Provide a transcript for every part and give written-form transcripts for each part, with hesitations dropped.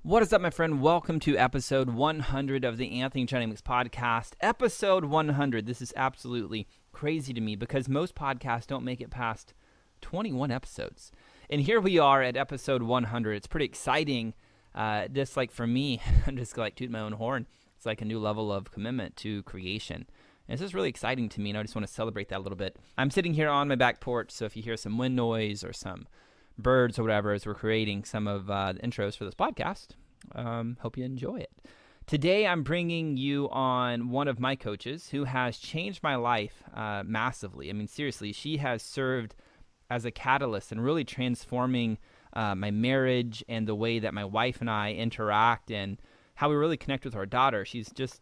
What is up, my friend? Welcome to episode 100 of the Anthony John Amick's podcast. Episode 100. This is absolutely crazy to me because most podcasts don't make it past 21 episodes. And here we are at episode 100. It's pretty exciting. Just like for me, I'm just like tooting my own horn. It's like a new level of commitment to creation. And this is really exciting to me, and I just want to celebrate that a little bit. I'm sitting here on my back porch, so if you hear some wind noise or some birds or whatever as we're creating some of the intros for this podcast, hope you enjoy it. Today I'm bringing you on one of my coaches who has changed my life massively. I mean, seriously, she has served as a catalyst in really transforming my marriage and the way that my wife and I interact and how we really connect with our daughter. She's just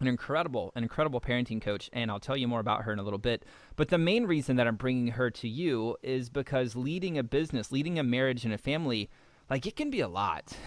an incredible parenting coach, and I'll tell you more about her in a little bit. But the main reason that I'm bringing her to you is because leading a business, leading a marriage and a family, like it can be a lot,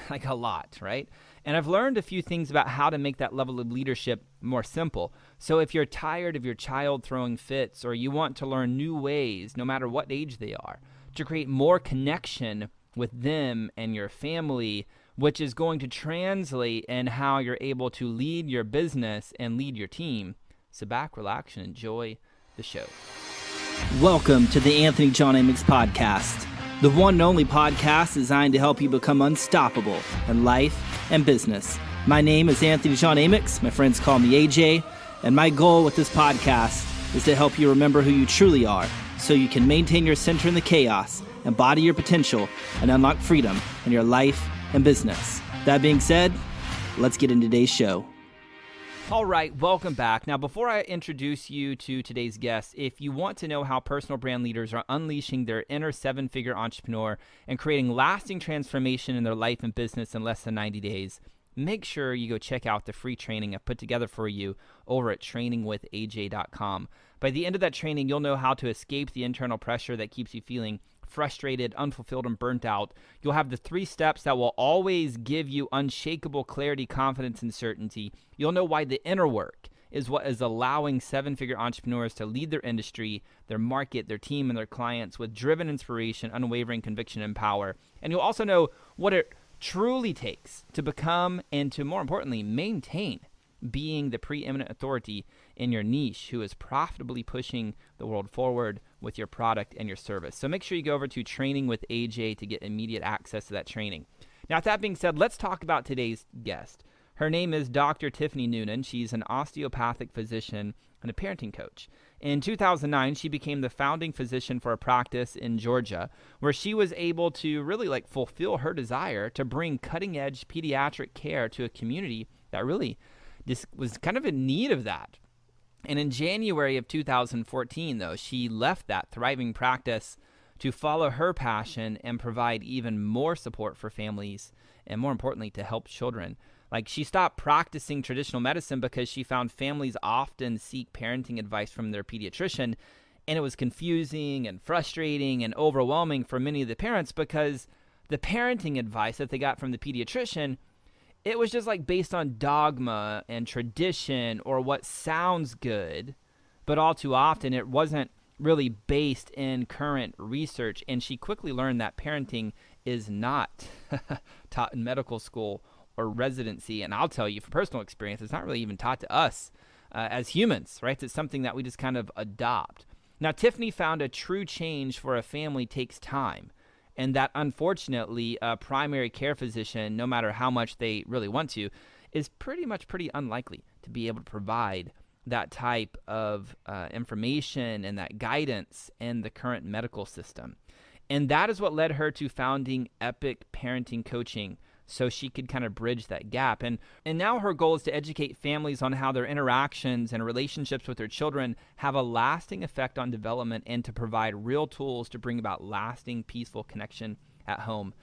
right? And I've learned a few things about how to make that level of leadership more simple. So if you're tired of your child throwing fits, or you want to learn new ways, no matter what age they are, to create more connection with them and your family, which is going to translate in how you're able to lead your business and lead your team. Sit back, relax, and enjoy the show. Welcome to the Anthony John Amick's podcast, the one and only podcast designed to help you become unstoppable in life and business. My name is Anthony John Amick. My friends call me AJ, and my goal with this podcast is to help you remember who you truly are so you can maintain your center in the chaos, embody your potential, and unlock freedom in your life and business. That being said, let's get into today's show. All right, welcome back. Now, before I introduce you to today's guest, if you want to know how personal brand leaders are unleashing their inner seven-figure entrepreneur and creating lasting transformation in their life and business in less than 90 days, make sure you go check out the free training I've put together for you over at trainingwithaj.com. By the end of that training, you'll know how to escape the internal pressure that keeps you feeling frustrated, unfulfilled, and burnt out. You'll have the 3 steps that will always give you unshakable clarity, confidence, and certainty. You'll know why the inner work is what is allowing 7-figure entrepreneurs to lead their industry, their market, their team, and their clients with driven inspiration, unwavering conviction, and power. And you'll also know what it truly takes to become and to, more importantly, maintain being the preeminent authority in your niche who is profitably pushing the world forward with your product and your service. So make sure you go over to Training with AJ to get immediate access to that training. Now, with that being said, let's talk about today's guest. Her name is Dr. Tiffanie Noonan. She's an osteopathic physician and a parenting coach. In 2009, she became the founding physician for a practice in Georgia, where she was able to really fulfill her desire to bring cutting-edge pediatric care to a community that really just was kind of in need of that. And in January of 2014, though, she left that thriving practice to follow her passion and provide even more support for families and, more importantly, to help children. She stopped practicing traditional medicine because she found families often seek parenting advice from their pediatrician, and it was confusing and frustrating and overwhelming for many of the parents because the parenting advice that they got from the pediatrician, it was just based on dogma and tradition or what sounds good, but all too often it wasn't really based in current research. And she quickly learned that parenting is not taught in medical school or residency. And I'll tell you from personal experience, it's not really even taught to us as humans, right? It's something that we just kind of adopt. Now, Tiffanie found a true change for a family takes time. And that, unfortunately, a primary care physician, no matter how much they really want to, is pretty unlikely to be able to provide that type of information and that guidance in the current medical system. And that is what led her to founding Epic Parenting Coaching, so she could kind of bridge that gap. And now her goal is to educate families on how their interactions and relationships with their children have a lasting effect on development and to provide real tools to bring about lasting, peaceful connection at home.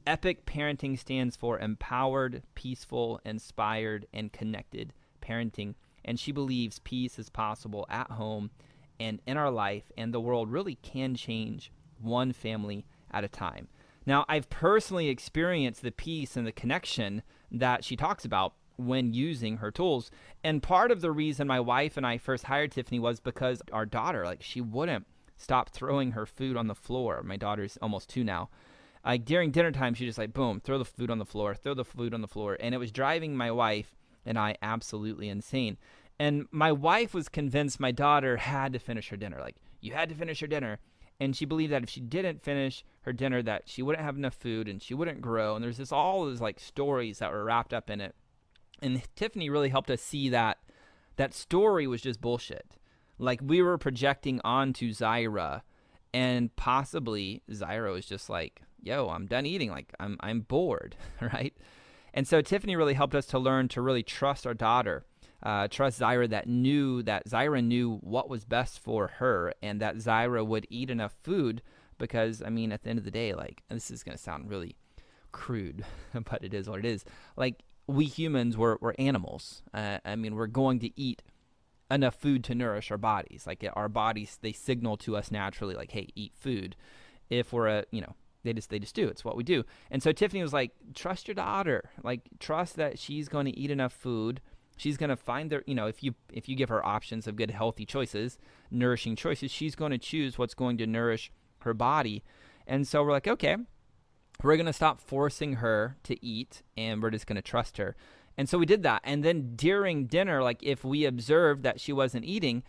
Epic Parenting stands for Empowered, Peaceful, Inspired, and Connected Parenting. And she believes peace is possible at home and in our life, and the world really can change one family at a time. Now, I've personally experienced the peace and the connection that she talks about when using her tools. And part of the reason my wife and I first hired Tiffanie was because our daughter, she wouldn't stop throwing her food on the floor. My daughter's almost 2 now. Like during dinner time, she just like, boom, throw the food on the floor, throw the food on the floor. And it was driving my wife and I absolutely insane. And my wife was convinced my daughter had to finish her dinner. Like, you had to finish your dinner. And she believed that if she didn't finish her dinner, that she wouldn't have enough food and she wouldn't grow. And there's all these like stories that were wrapped up in it. And Tiffanie really helped us see that that story was just bullshit. Like, we were projecting onto Zyra, and possibly Zyra was just like, yo, I'm done eating. Like, I'm bored, right? And so Tiffanie really helped us to learn to really trust our daughter, trust Zyra, that Zyra knew what was best for her, and that Zyra would eat enough food because, I mean, at the end of the day, like, and this is going to sound really crude, but it is what it is. Like, we humans, we're animals. I mean, we're going to eat enough food to nourish our bodies. Like, our bodies, they signal to us naturally, like, hey, eat food. If we're they just do. It's what we do. And so Tiffanie was like, trust your daughter. Like, trust that she's going to eat enough food. She's going to find if you give her options of good, healthy choices, nourishing choices, she's going to choose what's going to nourish her body. And so we're like, okay, we're going to stop forcing her to eat, and we're just going to trust her. And so we did that. And then during dinner, like, if we observed that she wasn't eating,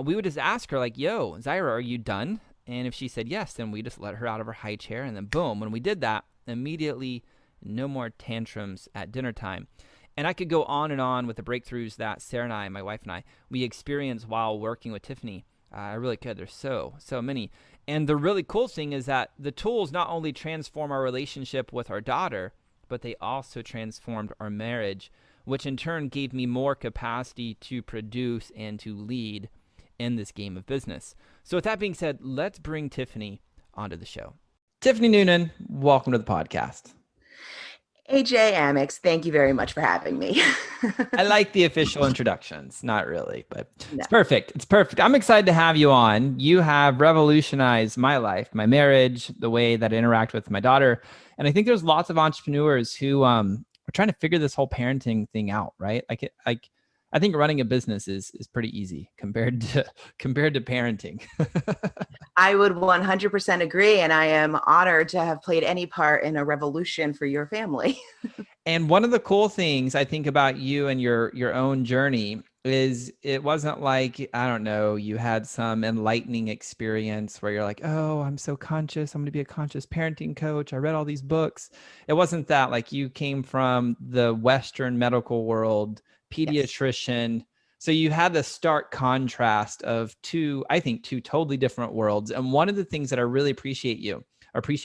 we would just ask her, like, yo, Zyra, are you done? And if she said yes, then we just let her out of her high chair. And then boom, when we did that, immediately no more tantrums at dinner time. And I could go on with the breakthroughs that Sarah and I, my wife and I, we experienced while working with Tiffanie. I really could. There's so many. And the really cool thing is that the tools not only transform our relationship with our daughter, but they also transformed our marriage, which in turn gave me more capacity to produce and to lead in this game of business. So with that being said, let's bring Tiffanie onto the show. Tiffanie Noonan, welcome to the podcast. AJ Amex, thank you very much for having me. I like the official introductions. Not really, but No. It's perfect. It's perfect. I'm excited to have you on. You have revolutionized my life, my marriage, the way that I interact with my daughter. And I think there's lots of entrepreneurs who are trying to figure this whole parenting thing out, right? I think running a business is pretty easy compared to parenting. I would 100% agree. And I am honored to have played any part in a revolution for your family. And one of the cool things I think about you and your own journey is it wasn't like, I don't know, you had some enlightening experience where you're like, oh, I'm so conscious. I'm going to be a conscious parenting coach. I read all these books. It wasn't that. Like, you came from the Western medical world, pediatrician. Yes. So you had the stark contrast of two totally different worlds. And one of the things that I really appreciate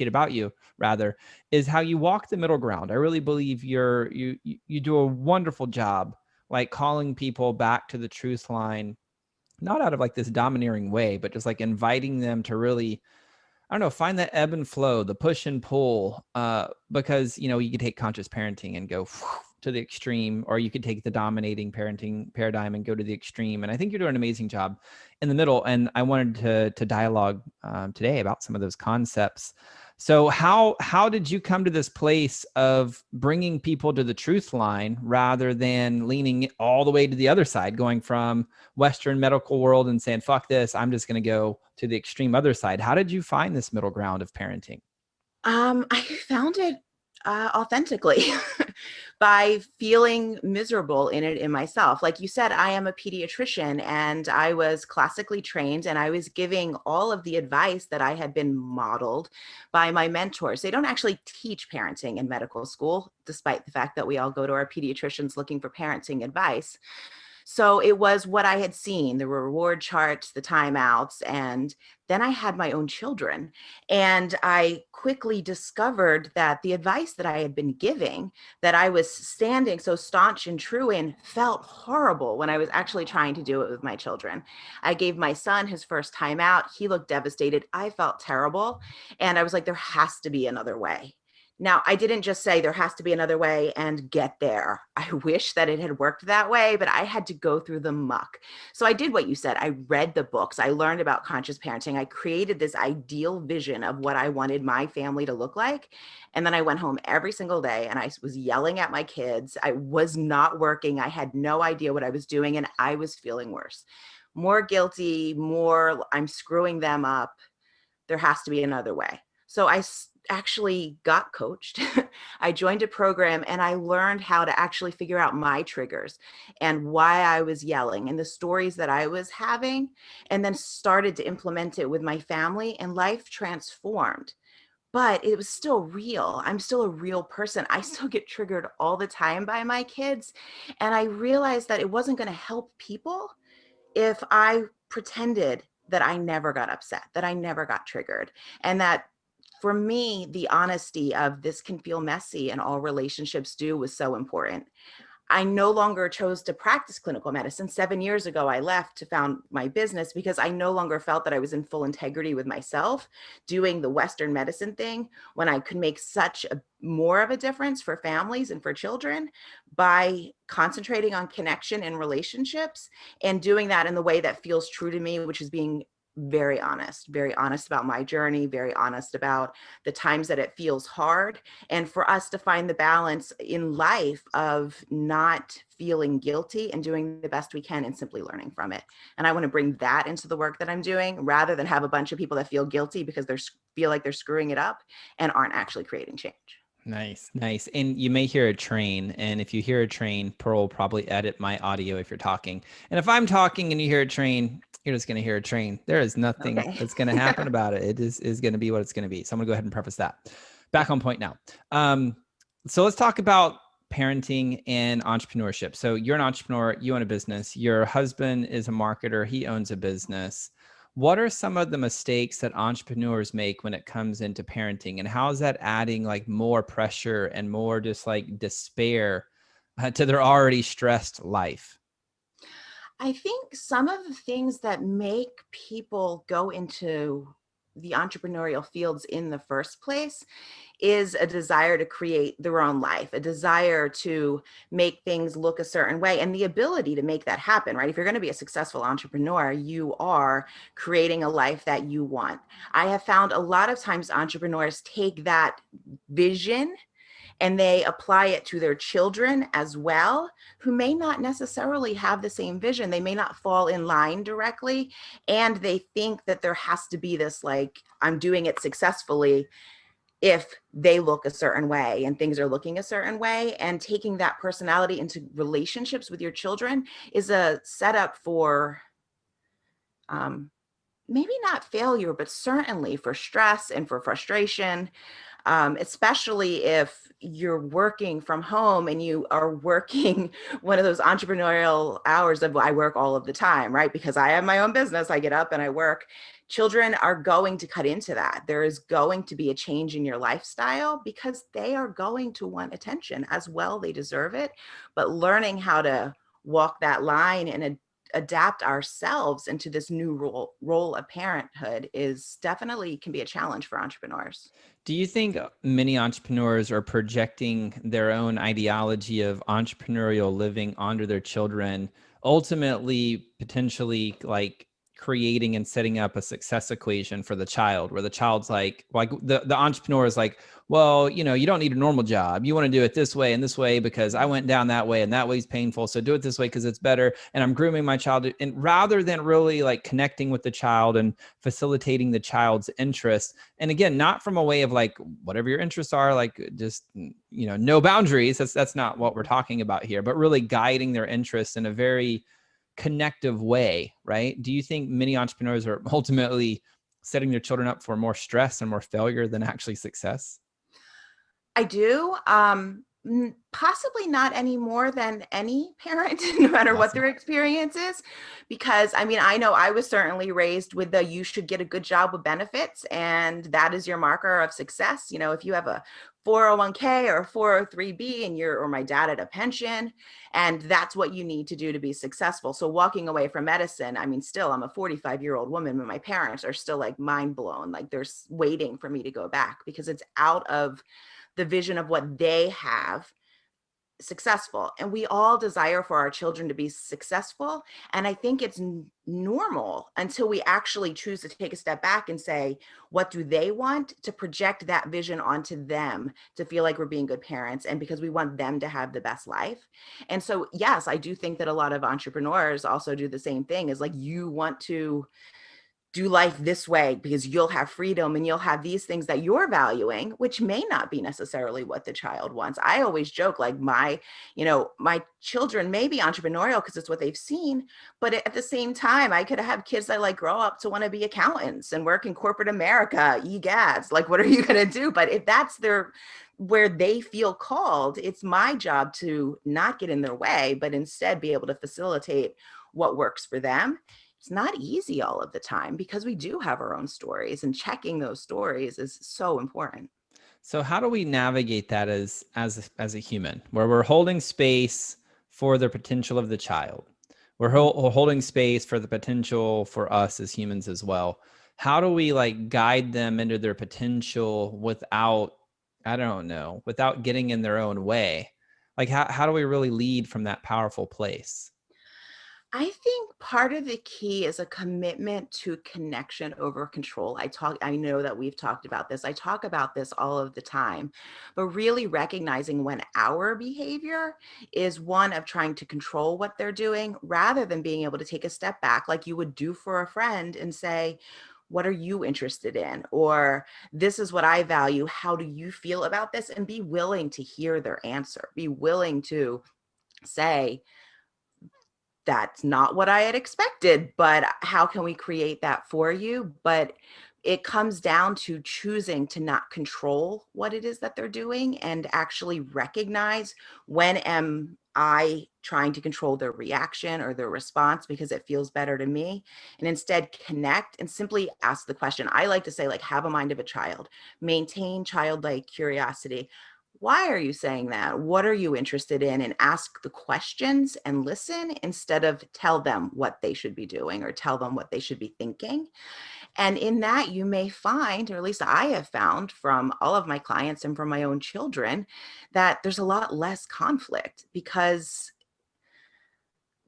about you rather, is how you walk the middle ground. I really believe you do a wonderful job, like, calling people back to the truth line, not out of like this domineering way, but just like inviting them to really, I don't know, find that ebb and flow, the push and pull, because, you could take conscious parenting and go to the extreme, or you could take the dominating parenting paradigm and go to the extreme. And I think you're doing an amazing job in the middle. And I wanted to dialogue today about some of those concepts. So how did you come to this place of bringing people to the truth line rather than leaning all the way to the other side, going from Western medical world and saying, fuck this, I'm just going to go to the extreme other side? How did you find this middle ground of parenting? I found it authentically by feeling miserable in it in myself. Like you said, I am a pediatrician and I was classically trained, and I was giving all of the advice that I had been modeled by my mentors. They don't actually teach parenting in medical school, despite the fact that we all go to our pediatricians looking for parenting advice. So it was what I had seen, the reward charts, the timeouts, and then I had my own children. And I quickly discovered that the advice that I had been giving, that I was standing so staunch and true in, felt horrible when I was actually trying to do it with my children. I gave my son his first timeout. He looked devastated. I felt terrible. And I was like, there has to be another way. Now, I didn't just say there has to be another way and get there. I wish that it had worked that way, but I had to go through the muck. So I did what you said. I read the books. I learned about conscious parenting. I created this ideal vision of what I wanted my family to look like. And then I went home every single day and I was yelling at my kids. I was not working. I had no idea what I was doing, and I was feeling worse. More guilty, more I'm screwing them up. There has to be another way. So I actually got coached. I joined a program and I learned how to actually figure out my triggers and why I was yelling and the stories that I was having, and then started to implement it with my family, and life transformed. But it was still real. I'm still a real person. I still get triggered all the time by my kids. And I realized that it wasn't going to help people if I pretended that I never got upset, that I never got triggered. And that for me, the honesty of this can feel messy and all relationships do was so important. I no longer chose to practice clinical medicine. 7 years ago, I left to found my business because I no longer felt that I was in full integrity with myself doing the Western medicine thing when I could make such a more of a difference for families and for children by concentrating on connection and relationships and doing that in the way that feels true to me, which is being very honest about my journey, very honest about the times that it feels hard, and for us to find the balance in life of not feeling guilty and doing the best we can and simply learning from it. And I want to bring that into the work that I'm doing rather than have a bunch of people that feel guilty because they feel like they're screwing it up and aren't actually creating change. Nice, nice. And you may hear a train. And if you hear a train, Pearl will probably edit my audio if you're talking. And if I'm talking and you hear a train, you're just going to hear a train. There is nothing Okay. that's going to happen about it. It is going to be what it's going to be. So I'm going to go ahead and preface that. Back on point now. So let's talk about parenting and entrepreneurship. So you're an entrepreneur, you own a business, your husband is a marketer, he owns a business. What are some of the mistakes that entrepreneurs make when it comes into parenting, and how is that adding like more pressure and more just like despair to their already stressed life? I think some of the things that make people go into the entrepreneurial fields in the first place is a desire to create their own life, a desire to make things look a certain way, and the ability to make that happen, right? If you're going to be a successful entrepreneur, you are creating a life that you want. I have found a lot of times entrepreneurs take that vision and they apply it to their children as well, who may not necessarily have the same vision. They may not fall in line directly. And they think that there has to be this, like, I'm doing it successfully if they look a certain way and things are looking a certain way. And taking that personality into relationships with your children is a setup for maybe not failure, but certainly for stress and for frustration, especially if you're working from home and you are working one of those entrepreneurial hours of I work all of the time, right? Because I have my own business, I get up and I work. Children are going to cut into that. There is going to be a change in your lifestyle because they are going to want attention as well. They deserve it. But learning how to walk that line and adapt ourselves into this new role of parenthood is definitely can be a challenge for entrepreneurs. Do you think many entrepreneurs are projecting their own ideology of entrepreneurial living onto their children, ultimately potentially like creating and setting up a success equation for the child, where the child's like the entrepreneur is like, well, you know, you don't need a normal job. You want to do it this way and this way because I went down that way and that way's painful. So do it this way because it's better. And I'm grooming my child. And rather than really like connecting with the child and facilitating the child's interests, and again, not from a way of like whatever your interests are, like just, you know, no boundaries. That's not what we're talking about here, but really guiding their interests in a very connective way, right? Do you think many entrepreneurs are ultimately setting their children up for more stress and more failure than actually success? I do. Possibly not any more than any parent, no matter what Awesome. their experience is. Because I mean, I know I was certainly raised with the you should get a good job with benefits, and that is your marker of success. You know, if you have a 401k or a 403b and or my dad had a pension, and that's what you need to do to be successful. So walking away from medicine, I mean, still, I'm a 45-year-old woman, but my parents are still like mind blown. Like they're waiting for me to go back because it's out of the vision of what they have successful, and we all desire for our children to be successful. And I think it's normal until we actually choose to take a step back and say, what do they want, to project that vision onto them, to feel like we're being good parents and because we want them to have the best life. And so yes, I do think that a lot of entrepreneurs also do the same thing, is like you want to do life this way because you'll have freedom and you'll have these things that you're valuing, which may not be necessarily what the child wants. I always joke like my children may be entrepreneurial because it's what they've seen, but at the same time, I could have kids that like grow up to want to be accountants and work in corporate America, egads. Like, what are you going to do? But if that's where they feel called, it's my job to not get in their way, but instead be able to facilitate what works for them. It's not easy all of the time because we do have our own stories, and checking those stories is so important. So how do we navigate that as a human, where we're holding space for the potential of the child? We're holding space for the potential for us as humans as well. How do we like guide them into their potential without, I don't know, without getting in their own way? Like how do we really lead from that powerful place? I think part of the key is a commitment to connection over control. I know that we've talked about this. I talk about this all of the time, but really recognizing when our behavior is one of trying to control what they're doing rather than being able to take a step back like you would do for a friend and say, what are you interested in? Or this is what I value. How do you feel about this? And be willing to hear their answer. Be willing to say, that's not what I had expected, but how can we create that for you? But it comes down to choosing to not control what it is that they're doing and actually recognize, when am I trying to control their reaction or their response because it feels better to me, and instead connect and simply ask the question. I like to say, like, have a mind of a child, maintain childlike curiosity. Why are you saying that? What are you interested in? And ask the questions and listen instead of tell them what they should be doing or tell them what they should be thinking. And in that, you may find, or at least I have found from all of my clients and from my own children, that there's a lot less conflict because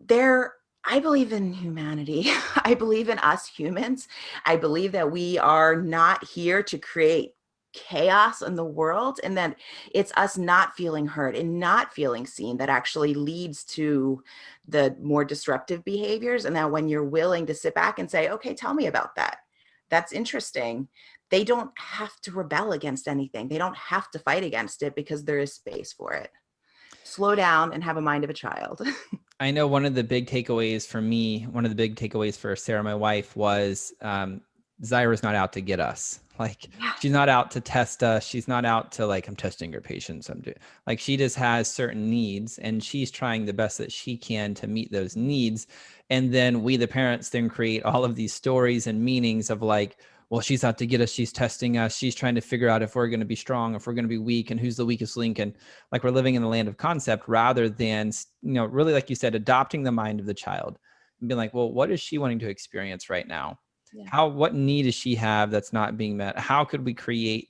I believe in humanity. I believe in us humans. I believe that we are not here to create chaos in the world, and that it's us not feeling heard and not feeling seen that actually leads to the more disruptive behaviors. And that when you're willing to sit back and say, okay, tell me about that, that's interesting, they don't have to rebel against anything. They don't have to fight against it because there is space for it. Slow down and have a mind of a child. I know one of the big takeaways for me, one of the big takeaways for Sarah, my wife, was Zyra's not out to get us. Like, Yeah. she's not out to test us. She's not out to like, I'm testing your patience. Like, she just has certain needs and she's trying the best that she can to meet those needs. And then we, the parents, then create all of these stories and meanings of like, well, she's out to get us. She's testing us. She's trying to figure out if we're going to be strong, if we're going to be weak, and who's the weakest link. And like, we're living in the land of concept rather than, really, like you said, adopting the mind of the child and being like, well, what is she wanting to experience right now? Yeah. What need does she have that's not being met? How could we create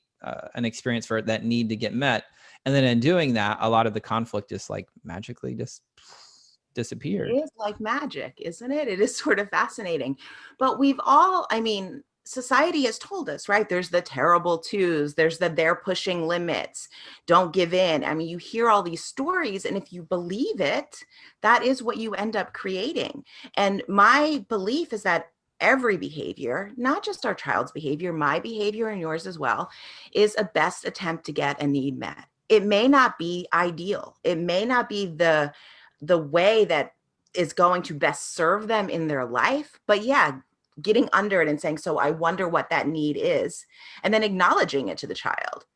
an experience for that need to get met? And then in doing that, a lot of the conflict just like magically just It disappeared. is like magic, isn't it? It is sort of fascinating. But society has told us, right? There's the terrible twos, there's they're pushing limits, don't give in. I mean, you hear all these stories, and if you believe it, that is what you end up creating. And my belief is that every behavior, not just our child's behavior, my behavior and yours as well, is a best attempt to get a need met. It may not be ideal. It may not be the way that is going to best serve them in their life. But yeah, getting under it and saying, so I wonder what that need is, and then acknowledging it to the child.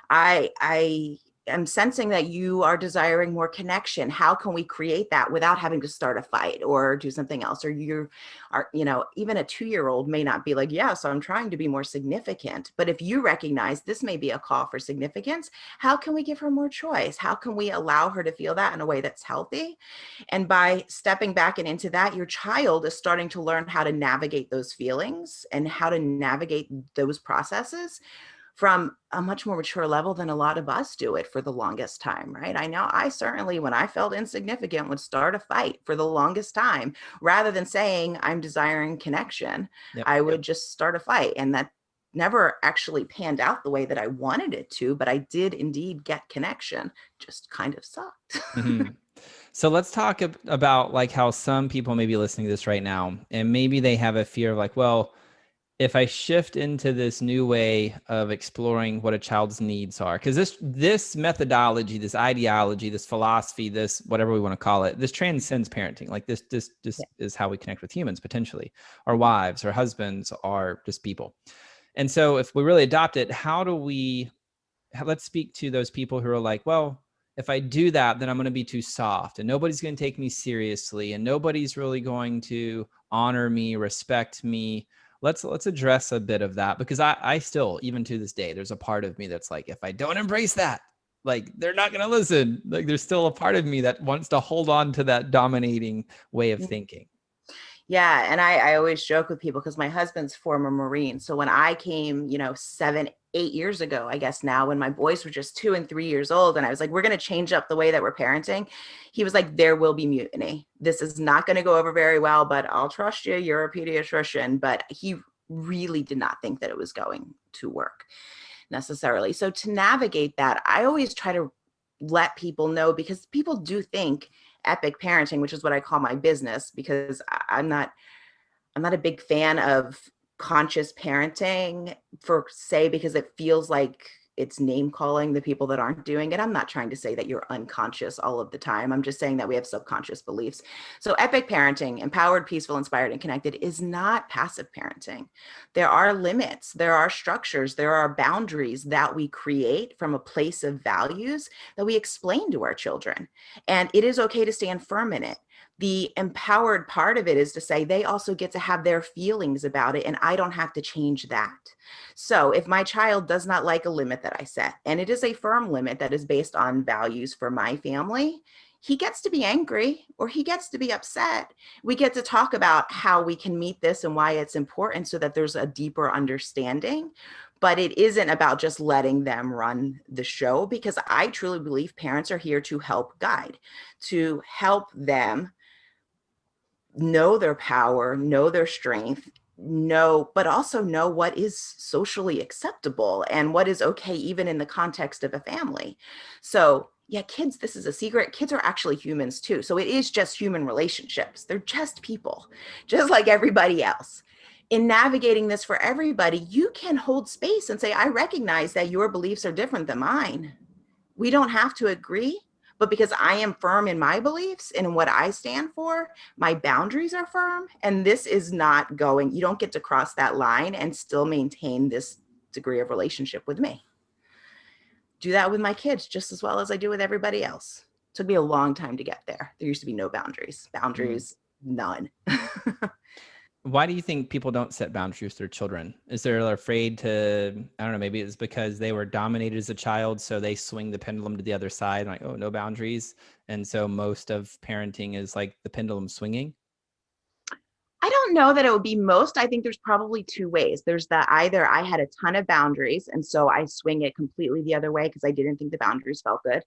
I am sensing that you are desiring more connection. How can we create that without having to start a fight or do something else? Or even a 2-year-old may not be like, yeah, so I'm trying to be more significant. But if you recognize this may be a call for significance, how can we give her more choice? How can we allow her to feel that in a way that's healthy? And by stepping back and into that, your child is starting to learn how to navigate those feelings and how to navigate those processes from a much more mature level than a lot of us do it for the longest time, right? I know I certainly, when I felt insignificant, would start a fight for the longest time. Rather than saying I'm desiring connection, Yep. I would just start a fight. And that never actually panned out the way that I wanted it to, but I did indeed get connection, just kind of sucked. Mm-hmm. So let's talk about like how some people may be listening to this right now, and maybe they have a fear of like, well, if I shift into this new way of exploring what a child's needs are, because this methodology, this ideology, this philosophy, this whatever we want to call it, this transcends parenting. Like this Yeah. is how we connect with humans potentially, our wives, our husbands, our just people. And so if we really adopt it, how do we let's speak to those people who are like, well, if I do that, then I'm going to be too soft and nobody's going to take me seriously and nobody's really going to honor me, respect me. Let's address a bit of that, because I still, even to this day, there's a part of me that's like, if I don't embrace that, like they're not going to listen. Like there's still a part of me that wants to hold on to that dominating way of thinking. Yeah. And I always joke with people because my husband's former Marine. So when I came, 7, 8 years ago, I guess now, when my boys were just 2 and 3 years old, and I was like, we're going to change up the way that we're parenting. He was like, there will be mutiny. This is not going to go over very well, but I'll trust you. You're a pediatrician. But he really did not think that it was going to work necessarily. So to navigate that, I always try to let people know, because people do think epic parenting, which is what I call my business, because I'm not a big fan of conscious parenting for say, because it feels like it's name calling the people that aren't doing it. I'm not trying to say that you're unconscious all of the time. I'm just saying that we have subconscious beliefs. So epic parenting, empowered, peaceful, inspired, and connected, is not passive parenting. There are limits, there are structures, there are boundaries that we create from a place of values that we explain to our children. And it is okay to stand firm in it. The empowered part of it is to say they also get to have their feelings about it, and I don't have to change that. So if my child does not like a limit that I set, and it is a firm limit that is based on values for my family, he gets to be angry or he gets to be upset. We get to talk about how we can meet this and why it's important, so that there's a deeper understanding. But it isn't about just letting them run the show, because I truly believe parents are here to help guide, to help them know their power, know their strength, but also know what is socially acceptable and what is okay, even in the context of a family. So, yeah, kids, this is a secret. Kids are actually humans too. So it is just human relationships. They're just people, just like everybody else. In navigating this for everybody, you can hold space and say, I recognize that your beliefs are different than mine. We don't have to agree, but because I am firm in my beliefs and in what I stand for, my boundaries are firm. And this is not going, you don't get to cross that line and still maintain this degree of relationship with me. Do that with my kids just as well as I do with everybody else. It took me a long time to get there. There used to be no boundaries. Mm. Boundaries, none. Why do you think people don't set boundaries with their children? Is they're afraid to, I don't know, maybe it's because they were dominated as a child, so they swing the pendulum to the other side, like, oh, no boundaries. And so most of parenting is like the pendulum swinging. I don't know that it would be most. I think there's probably two ways. There's the either I had a ton of boundaries, and so I swing it completely the other way because I didn't think the boundaries felt good.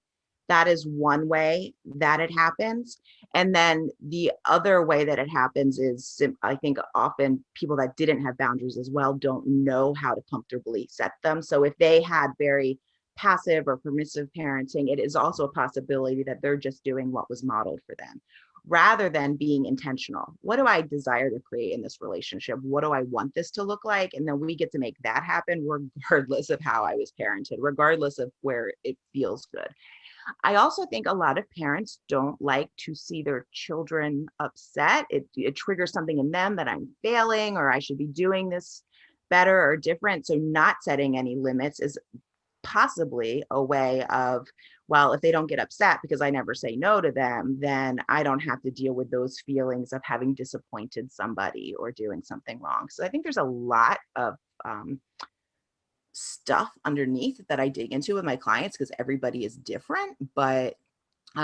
That is one way that it happens. And then the other way that it happens is, I think often people that didn't have boundaries as well don't know how to comfortably set them. So if they had very passive or permissive parenting, it is also a possibility that they're just doing what was modeled for them, rather than being intentional. What do I desire to create in this relationship? What do I want this to look like? And then we get to make that happen regardless of how I was parented, regardless of where it feels good. I also think a lot of parents don't like to see their children upset. It triggers something in them that I'm failing or I should be doing this better or different. So not setting any limits is possibly a way of, well, if they don't get upset because I never say no to them, then I don't have to deal with those feelings of having disappointed somebody or doing something wrong. So I think there's a lot of um, stuff underneath that I dig into with my clients because everybody is different, but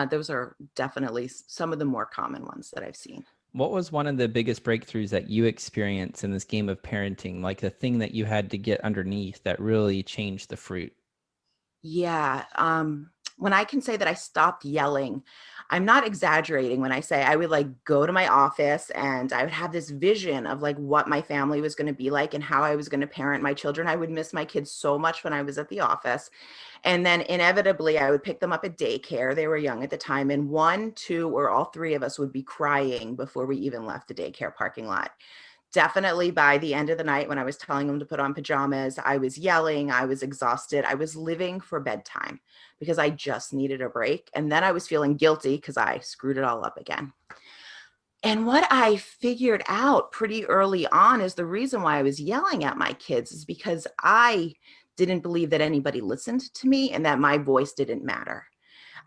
those are definitely some of the more common ones that I've seen. What was one of the biggest breakthroughs that you experienced in this game of parenting? Like the thing that you had to get underneath that really changed the fruit? Yeah. When I can say that I stopped yelling, I'm not exaggerating when I say I would like go to my office and I would have this vision of like what my family was going to be like and how I was going to parent my children. I would miss my kids so much when I was at the office. And then inevitably, I would pick them up at daycare. They were young at the time. And one, two, or all three of us would be crying before we even left the daycare parking lot. Definitely by the end of the night when I was telling them to put on pajamas, I was yelling, I was exhausted, I was living for bedtime because I just needed a break. And then I was feeling guilty because I screwed it all up again. And what I figured out pretty early on is the reason why I was yelling at my kids is because I didn't believe that anybody listened to me and that my voice didn't matter.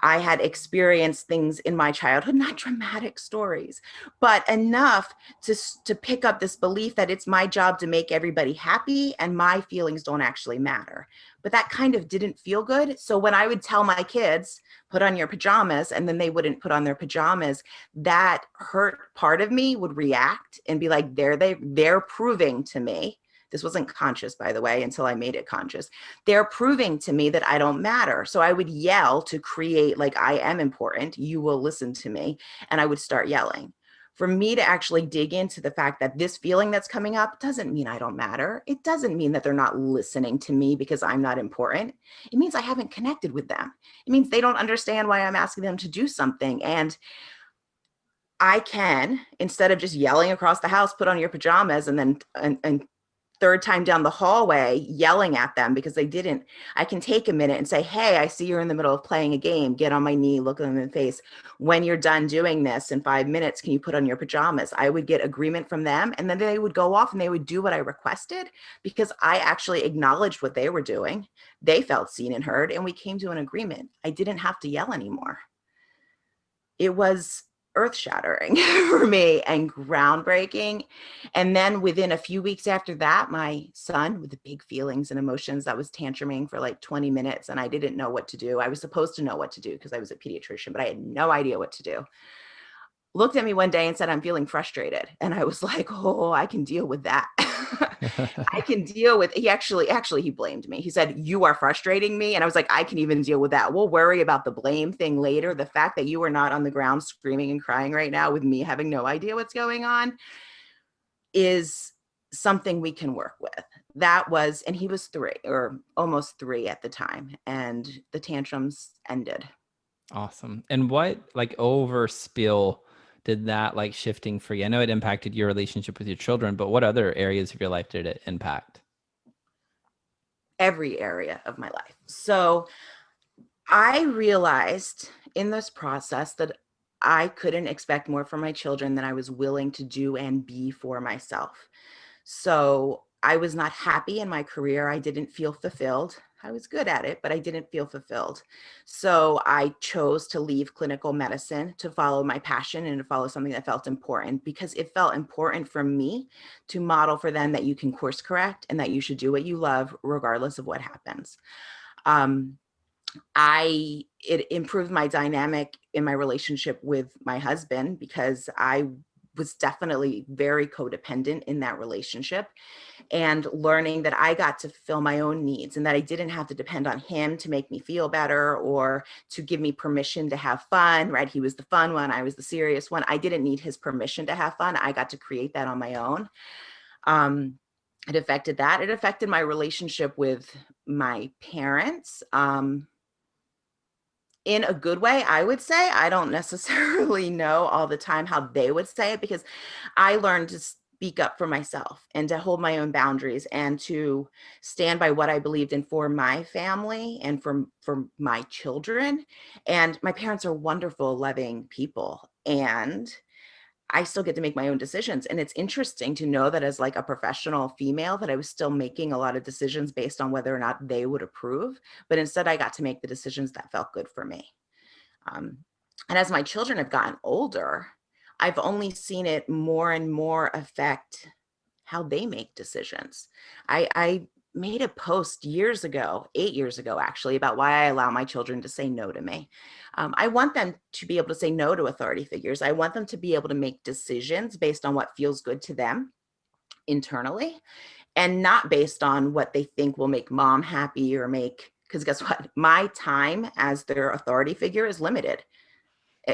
I had experienced things in my childhood, not dramatic stories, but enough to pick up this belief that it's my job to make everybody happy and my feelings don't actually matter. But that kind of didn't feel good. So when I would tell my kids, put on your pajamas, and then they wouldn't put on their pajamas, that hurt part of me would react and be like, they're proving to me. This wasn't conscious, by the way, until I made it conscious. They're proving to me that I don't matter. So I would yell to create like I am important. You will listen to me. And I would start yelling. For me to actually dig into the fact that this feeling that's coming up doesn't mean I don't matter. It doesn't mean that they're not listening to me because I'm not important. It means I haven't connected with them. It means they don't understand why I'm asking them to do something. And I can, instead of just yelling across the house, put on your pajamas and then and third time down the hallway yelling at them because they didn't, I can take a minute and say, hey, I see you're in the middle of playing a game. Get on my knee, look them in the face. When you're done doing this in 5 minutes, can you put on your pajamas? I would get agreement from them. And then they would go off and they would do what I requested because I actually acknowledged what they were doing. They felt seen and heard, and we came to an agreement. I didn't have to yell anymore. It was earth-shattering for me and groundbreaking. And then within a few weeks after that, my son, with the big feelings and emotions, that was tantruming for like 20 minutes, and I didn't know what to do. I was supposed to know what to do because I was a pediatrician, but I had no idea what to do. Looked at me one day and said, I'm feeling frustrated. And I was like, oh, I can deal with that. I can deal with, he blamed me. He said, you are frustrating me. And I was like, I can even deal with that. We'll worry about the blame thing later. The fact that you are not on the ground screaming and crying right now with me having no idea what's going on is something we can work with. That was, and he was 3 or almost 3 at the time. And the tantrums ended. Awesome. And what like overspill did that like shifting for you? I know it impacted your relationship with your children, but what other areas of your life did it impact? Every area of my life. So I realized in this process that I couldn't expect more from my children than I was willing to do and be for myself. So I was not happy in my career. I didn't feel fulfilled. I was good at it, but I didn't feel fulfilled. So I chose to leave clinical medicine to follow my passion and to follow something that felt important because it felt important for me to model for them that you can course correct and that you should do what you love regardless of what happens. Um, it improved my dynamic in my relationship with my husband because I was definitely very codependent in that relationship, and learning that I got to fill my own needs and that I didn't have to depend on him to make me feel better or to give me permission to have fun, right? He was the fun one. I was the serious one. I didn't need his permission to have fun. I got to create that on my own. It affected that. It affected my relationship with my parents. In a good way, I would say. I don't necessarily know all the time how they would say it because I learned to speak up for myself and to hold my own boundaries and to stand by what I believed in for my family and for my children. And my parents are wonderful, loving people. And I still get to make my own decisions. And it's interesting to know that as like a professional female that I was still making a lot of decisions based on whether or not they would approve. But instead I got to make the decisions that felt good for me. Um, and as my children have gotten older, I've only seen it more and more affect how they make decisions. I made a post years ago, 8 years ago, actually, about why I allow my children to say no to me. I want them to be able to say no to authority figures. I want them to be able to make decisions based on what feels good to them internally and not based on what they think will make mom happy or make, because guess what? My time as their authority figure is limited.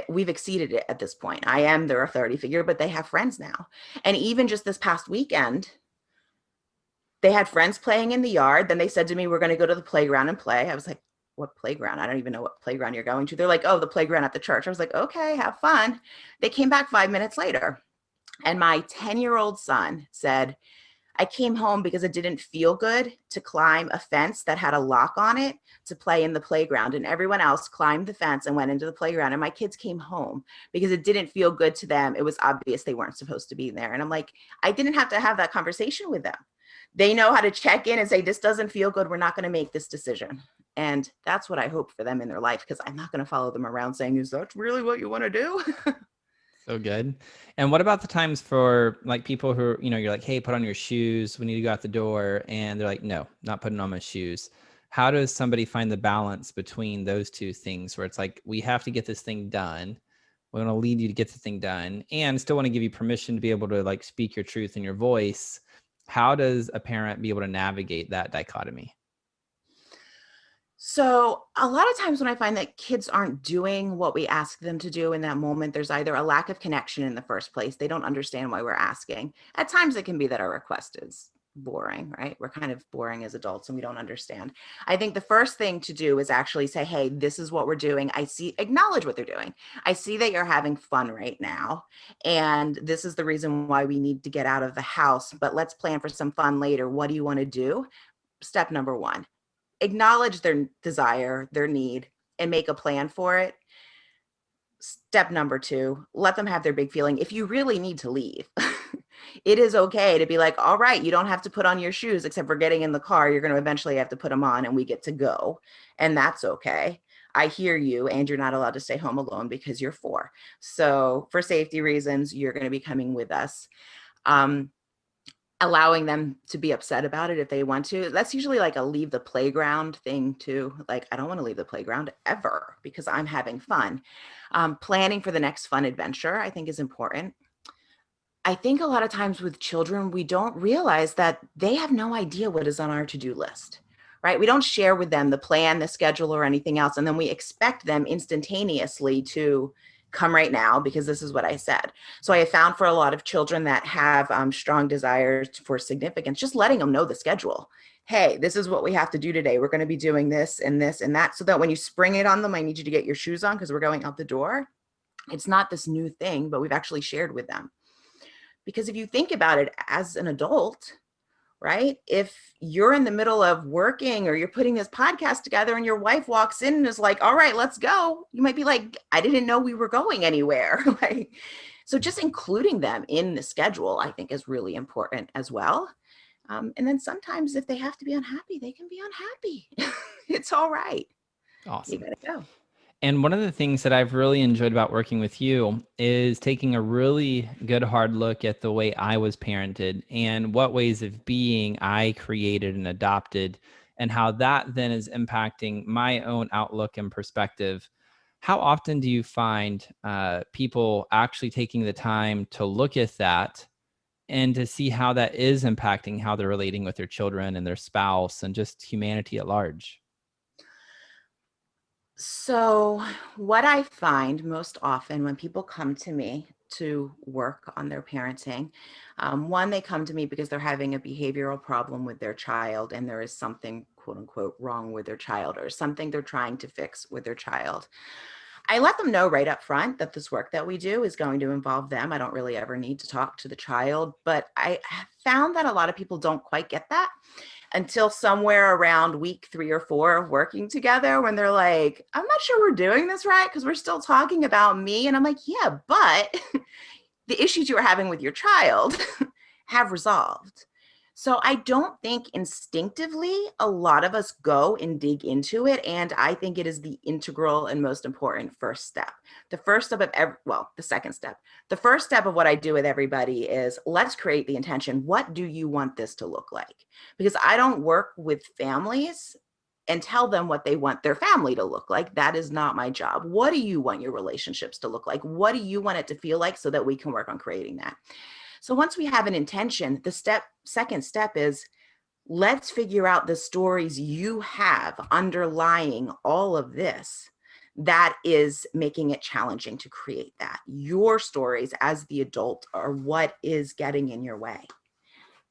We've exceeded it at this point. I am their authority figure, but they have friends now. And even just this past weekend, they had friends playing in the yard. Then they said to me, we're going to go to the playground and play. I was like, what playground? I don't even know what playground you're going to. They're like, oh, the playground at the church. I was like, okay, have fun. They came back 5 minutes later. And my 10-year-old son said, I came home because it didn't feel good to climb a fence that had a lock on it to play in the playground. And everyone else climbed the fence and went into the playground. And my kids came home because it didn't feel good to them. It was obvious they weren't supposed to be there. And I'm like, I didn't have to have that conversation with them. They know how to check in and say, this doesn't feel good. We're not going to make this decision. And that's what I hope for them in their life, because I'm not going to follow them around saying, is that really what you want to do? So good. And what about the times for like people who, you're like, hey, put on your shoes. We need to go out the door. And they're like, no, not putting on my shoes. How does somebody find the balance between those two things where it's like, we have to get this thing done. We want to lead you to get the thing done and still want to give you permission to be able to like speak your truth in your voice. How does a parent be able to navigate that dichotomy? So a lot of times when I find that kids aren't doing what we ask them to do in that moment, there's either a lack of connection in the first place. They don't understand why we're asking. At times it can be that our request is boring, right? We're kind of boring as adults and we don't understand. I think the first thing to do is actually say, hey, this is what we're doing. Acknowledge what they're doing. I see that you're having fun right now. And this is the reason why we need to get out of the house, but let's plan for some fun later. What do you want to do? Step number one, acknowledge their desire, their need, and make a plan for it. Step number two, let them have their big feeling. If you really need to leave, it is okay to be like, all right, you don't have to put on your shoes, except for getting in the car. You're going to eventually have to put them on and we get to go. And that's okay. I hear you. And you're not allowed to stay home alone because you're 4. So for safety reasons, you're going to be coming with us. Allowing them to be upset about it if they want to. That's usually like a leave the playground thing too. Like, I don't want to leave the playground ever because I'm having fun. Planning for the next fun adventure, I think, is important. I think a lot of times with children, we don't realize that they have no idea what is on our to-do list, right? We don't share with them the plan, the schedule, or anything else. And then we expect them instantaneously to come right now because this is what I said. So I have found for a lot of children that have strong desires for significance, just letting them know the schedule. Hey, this is what we have to do today. We're going to be doing this and this and that. So that when you spring it on them, I need you to get your shoes on because we're going out the door. It's not this new thing, but we've actually shared with them. Because if you think about it as an adult, right? If you're in the middle of working or you're putting this podcast together and your wife walks in and is like, all right, let's go. You might be like, I didn't know we were going anywhere. Like, so just including them in the schedule, I think, is really important as well. And then sometimes if they have to be unhappy, they can be unhappy. It's all right. You Awesome. gotta go. And one of the things that I've really enjoyed about working with you is taking a really good hard look at the way I was parented and what ways of being I created and adopted, and how that then is impacting my own outlook and perspective. How often do you find people actually taking the time to look at that and to see how that is impacting how they're relating with their children and their spouse and just humanity at large? So, what I find most often when people come to me to work on their parenting, one, they come to me because they're having a behavioral problem with their child and there is something, quote unquote, wrong with their child or something they're trying to fix with their child. I let them know right up front that this work that we do is going to involve them. I don't really ever need to talk to the child, but I have found that a lot of people don't quite get that until somewhere around week 3 or 4 of working together when they're like, I'm not sure we're doing this right because we're still talking about me. And I'm like, yeah, but the issues you are having with your child have resolved. So I don't think instinctively a lot of us go and dig into it. And I think it is the integral and most important first step. The first step of the second step. The first step of what I do with everybody is let's create the intention. What do you want this to look like? Because I don't work with families and tell them what they want their family to look like. That is not my job. What do you want your relationships to look like? What do you want it to feel like so that we can work on creating that? So once we have an intention, the second step is let's figure out the stories you have underlying all of this that is making it challenging to create that. Your stories as the adult are what is getting in your way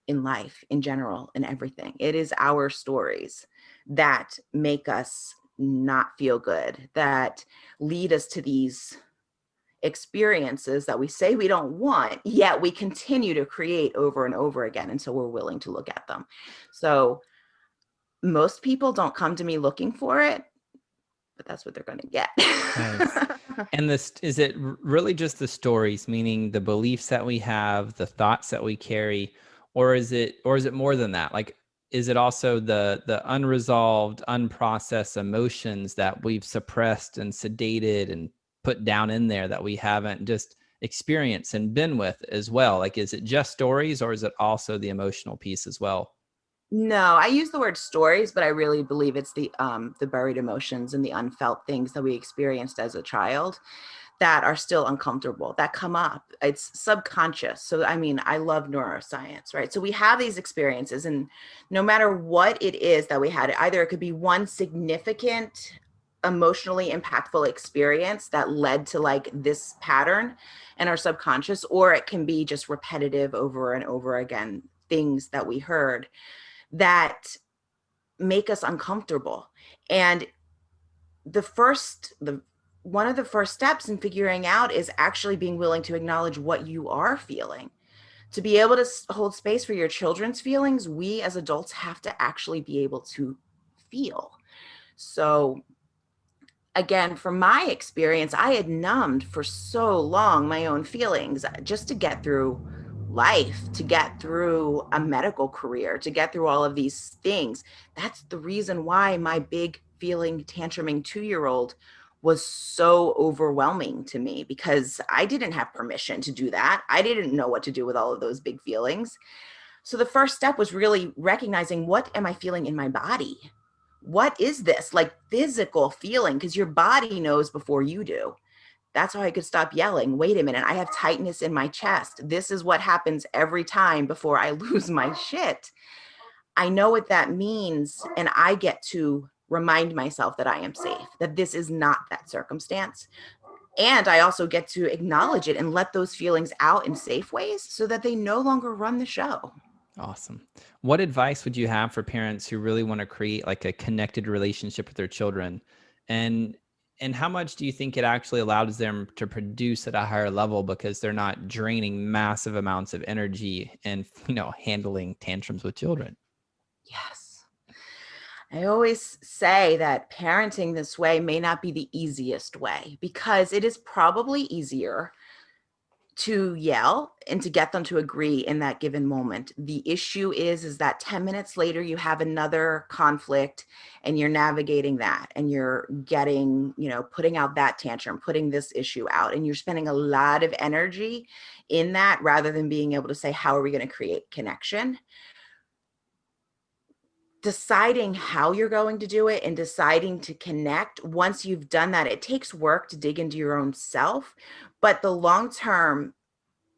in life, in general, in everything. It is our stories that make us not feel good, that lead us to these experiences that we say we don't want, yet we continue to create over and over again until we're willing to look at them. So most people don't come to me looking for it, but that's what they're going to get. Nice. And this, is it really just the stories, meaning the beliefs that we have, the thoughts that we carry, or is it more than that? Like, is it also the unresolved, unprocessed emotions that we've suppressed and sedated and put down in there that we haven't just experienced and been with as well? Like, is it just stories, or is it also the emotional piece as well? No, I use the word stories, but I really believe it's the buried emotions and the unfelt things that we experienced as a child that are still uncomfortable, that come up. It's subconscious. So, I mean, I love neuroscience, right? So we have these experiences, and no matter what it is that we had, either it could be one significant, emotionally impactful experience that led to like this pattern in our subconscious, or it can be just repetitive over and over again things that we heard that make us uncomfortable. And the one of the first steps in figuring out is actually being willing to acknowledge what you are feeling. To be able to hold space for your children's feelings, we as adults have to actually be able to feel. So again, from my experience, I had numbed for so long my own feelings just to get through life, to get through a medical career, to get through all of these things. That's the reason why my big feeling tantruming 2-year old was so overwhelming to me, because I didn't have permission to do that. I didn't know what to do with all of those big feelings. So the first step was really recognizing, what am I feeling in my body? What is this like physical feeling? Because your body knows before you do. That's how I could stop yelling. Wait a minute, I have tightness in my chest. This is what happens every time before I lose my shit. I know what that means, and I get to remind myself that I am safe, that this is not that circumstance. And I also get to acknowledge it and let those feelings out in safe ways so that they no longer run the show. Awesome. What advice would you have for parents who really want to create like a connected relationship with their children? And how much do you think it actually allows them to produce at a higher level because they're not draining massive amounts of energy and, handling tantrums with children? Yes. I always say that parenting this way may not be the easiest way, because it is probably easier to yell and to get them to agree in that given moment. The issue is that 10 minutes later you have another conflict, and you're navigating that, and you're getting, putting out that tantrum, putting this issue out, and you're spending a lot of energy in that rather than being able to say, how are we going to create connection? Deciding how you're going to do it and deciding to connect, once you've done that, it takes work to dig into your own self, but the long-term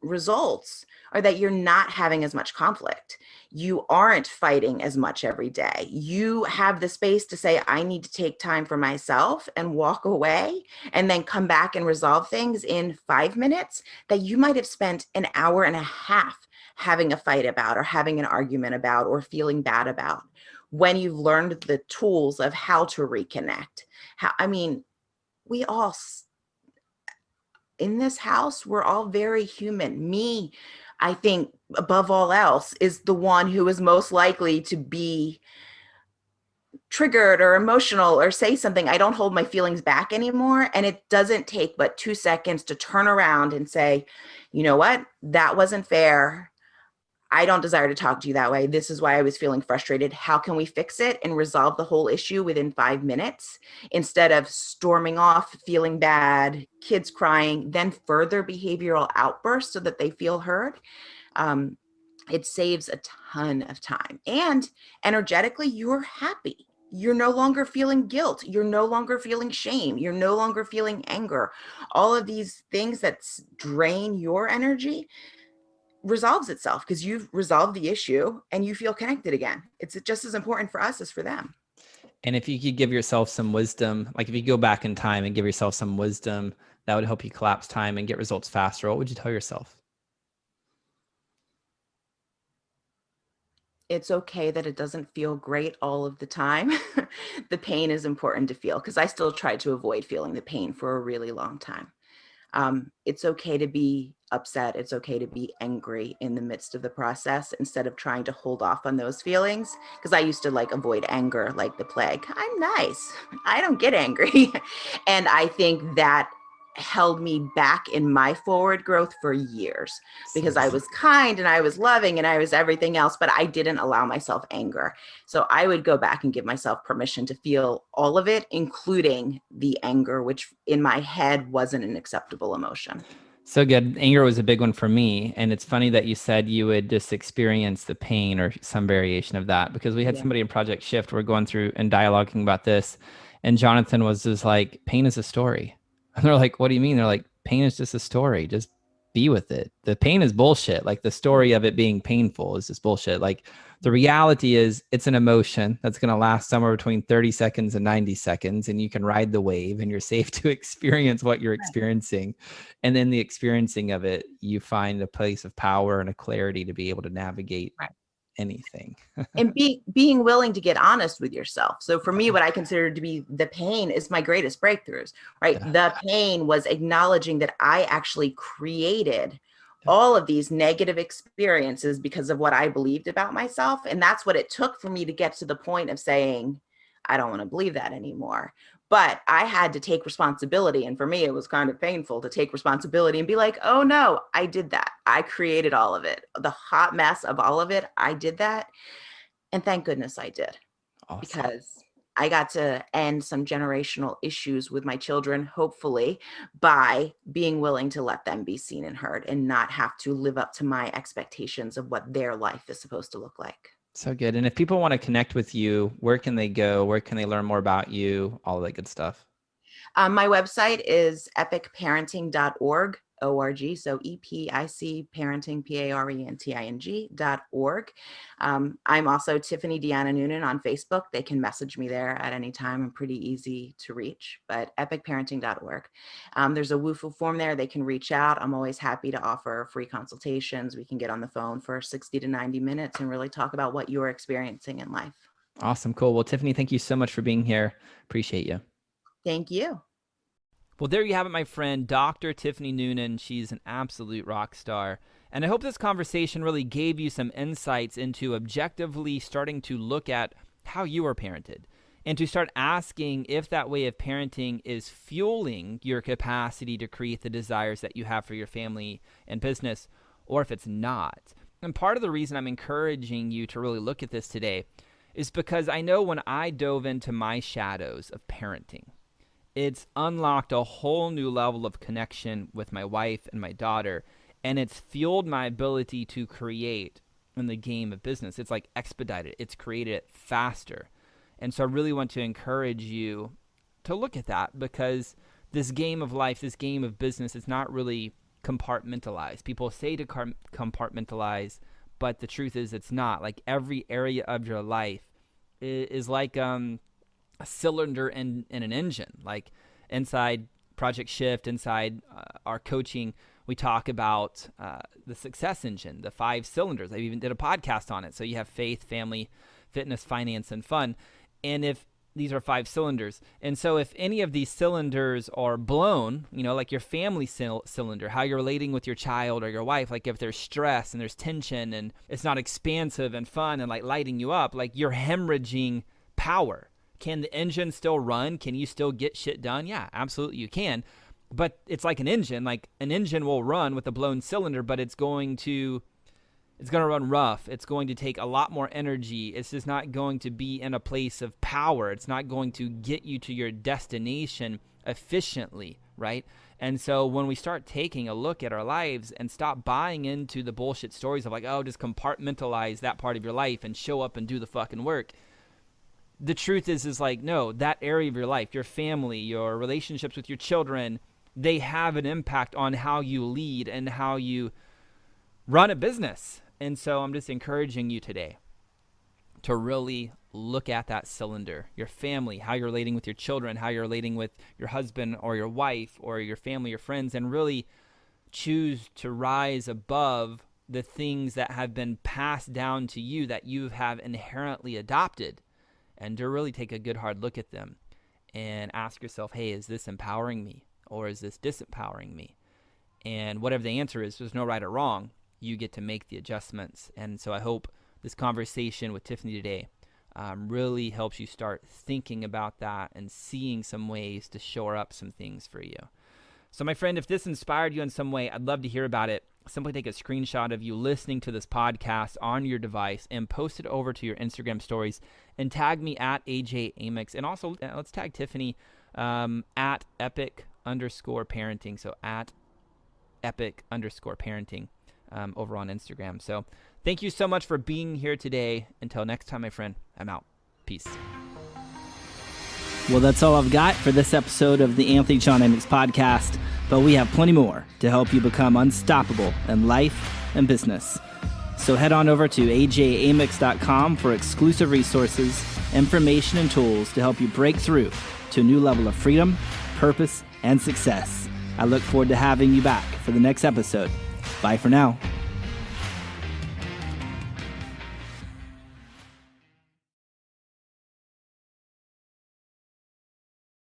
results are that you're not having as much conflict. You aren't fighting as much every day. You have the space to say, I need to take time for myself and walk away, and then come back and resolve things in 5 minutes that you might have spent an hour and a half having a fight about, or having an argument about, or feeling bad about, when you've learned the tools of how to reconnect. I mean, we all in this house, we're all very human. Me, I think, above all else, is the one who is most likely to be triggered or emotional or say something. I don't hold my feelings back anymore. And it doesn't take but 2 seconds to turn around and say, you know what? That wasn't fair. I don't desire to talk to you that way. This is why I was feeling frustrated. How can we fix it and resolve the whole issue within 5 minutes, instead of storming off, feeling bad, kids crying, then further behavioral outbursts so that they feel heard? Um, it saves a ton of time. And energetically, you're happy. You're no longer feeling guilt. You're no longer feeling shame. You're no longer feeling anger. All of these things that drain your energy resolves itself because you've resolved the issue and you feel connected again. It's just as important for us as for them. And if you could give yourself some wisdom, like if you go back in time and give yourself some wisdom that would help you collapse time and get results faster, what would you tell yourself? It's okay that it doesn't feel great all of the time. The pain is important to feel, because I still tried to avoid feeling the pain for a really long time. It's okay to be upset. It's okay to be angry in the midst of the process instead of trying to hold off on those feelings. Because I used to like avoid anger like the plague. I'm nice. I don't get angry. And I think that held me back in my forward growth for years So because I good. was kind and I was loving and I was everything else, but I didn't allow myself anger. So I would go back and give myself permission to feel all of it, including the anger, which in my head wasn't an acceptable emotion. So good. Anger was a big one for me. And it's funny that you said you would just experience the pain or some variation of that because we had Yeah. somebody in Project Shift. We're going through and dialoguing about this. And Jonathan was just like, pain is a story. And they're like, what do you mean? They're like, pain is just a story. Just be with it. The pain is bullshit. Like the story of it being painful is just bullshit. Like the reality is it's an emotion that's going to last somewhere between 30 seconds and 90 seconds. And you can ride the wave and you're safe to experience what you're Right. experiencing. And then the experiencing of it, you find a place of power and a clarity to be able to navigate Right. anything. And being willing to get honest with yourself. So for me, Yeah. what I consider to be the pain is my greatest breakthroughs, right? Yeah. The pain was acknowledging that I actually created Yeah. all of these negative experiences because of what I believed about myself. And that's what it took for me to get to the point of saying, I don't want to believe that anymore. But I had to take responsibility. And for me, it was kind of painful to take responsibility and be like, oh no, I did that. I created all of it. The hot mess of all of it, I did that. And thank goodness I did, Awesome. because I got to end some generational issues with my children, hopefully, by being willing to let them be seen and heard and not have to live up to my expectations of what their life is supposed to look like. So good. And if people want to connect with you, where can they go? Where can they learn more about you? All that good stuff. My website is epicparenting.org. ORG, so EPIC parenting, PARENTING.org. I'm also Tiffanie Noonan on Facebook. They can message me there at any time. I'm pretty easy to reach, but epicparenting.org. There's a WUFU form there. They can reach out. I'm always happy to offer free consultations. We can get on the phone for 60 to 90 minutes and really talk about what you're experiencing in life. Awesome. Cool. Well, Tiffanie, thank you so much for being here. Appreciate you. Thank you. Well, there you have it, my friend, Dr. Tiffanie Noonan. She's an absolute rock star. And I hope this conversation really gave you some insights into objectively starting to look at how you are parented and to start asking if that way of parenting is fueling your capacity to create the desires that you have for your family and business, or if it's not. And part of the reason I'm encouraging you to really look at this today is because I know when I dove into my shadows of parenting, it's unlocked a whole new level of connection with my wife and my daughter, and it's fueled my ability to create in the game of business. It's like expedited, it's created it faster. And so I really want to encourage you to look at that, because this game of life, this game of business, is not really compartmentalized. People say to compartmentalize, but the truth is it's not. Like every area of your life is like a cylinder in an engine. Like inside Project Shift, inside our coaching, we talk about the success engine, the 5 cylinders. I even did a podcast on it. So you have faith, family, fitness, finance, and fun. And if these are 5 cylinders, and so if any of these cylinders are blown, like your family cylinder, how you're relating with your child or your wife, like if there's stress and there's tension and it's not expansive and fun and like lighting you up, like you're hemorrhaging power. Can the engine still run? Can you still get shit done? Yeah, absolutely you can. But it's like an engine. Like an engine will run with a blown cylinder, but it's going to run rough. It's going to take a lot more energy. It's just not going to be in a place of power. It's not going to get you to your destination efficiently, right? And so when we start taking a look at our lives and stop buying into the bullshit stories of like, oh, just compartmentalize that part of your life and show up and do the fucking work. The truth is like, no, that area of your life, your family, your relationships with your children, they have an impact on how you lead and how you run a business. And so I'm just encouraging you today to really look at that cylinder, your family, how you're relating with your children, how you're relating with your husband or your wife or your family, your friends, and really choose to rise above the things that have been passed down to you that you have inherently adopted, and to really take a good hard look at them and ask yourself, hey, is this empowering me or is this disempowering me? And whatever the answer is, there's no right or wrong. You get to make the adjustments. And so I hope this conversation with Tiffanie today really helps you start thinking about that and seeing some ways to shore up some things for you. So my friend, if this inspired you in some way, I'd love to hear about it. Simply take a screenshot of you listening to this podcast on your device and post it over to your Instagram stories and tag me at AJ Amix. And also let's tag Tiffanie at epic_parenting. So at epic_parenting over on Instagram. So thank you so much for being here today. Until next time, my friend, I'm out. Peace. Well, that's all I've got for this episode of the Anthony John Amix podcast, but we have plenty more to help you become unstoppable in life and business. So head on over to ajamix.com for exclusive resources, information, and tools to help you break through to a new level of freedom, purpose, and success. I look forward to having you back for the next episode. Bye for now.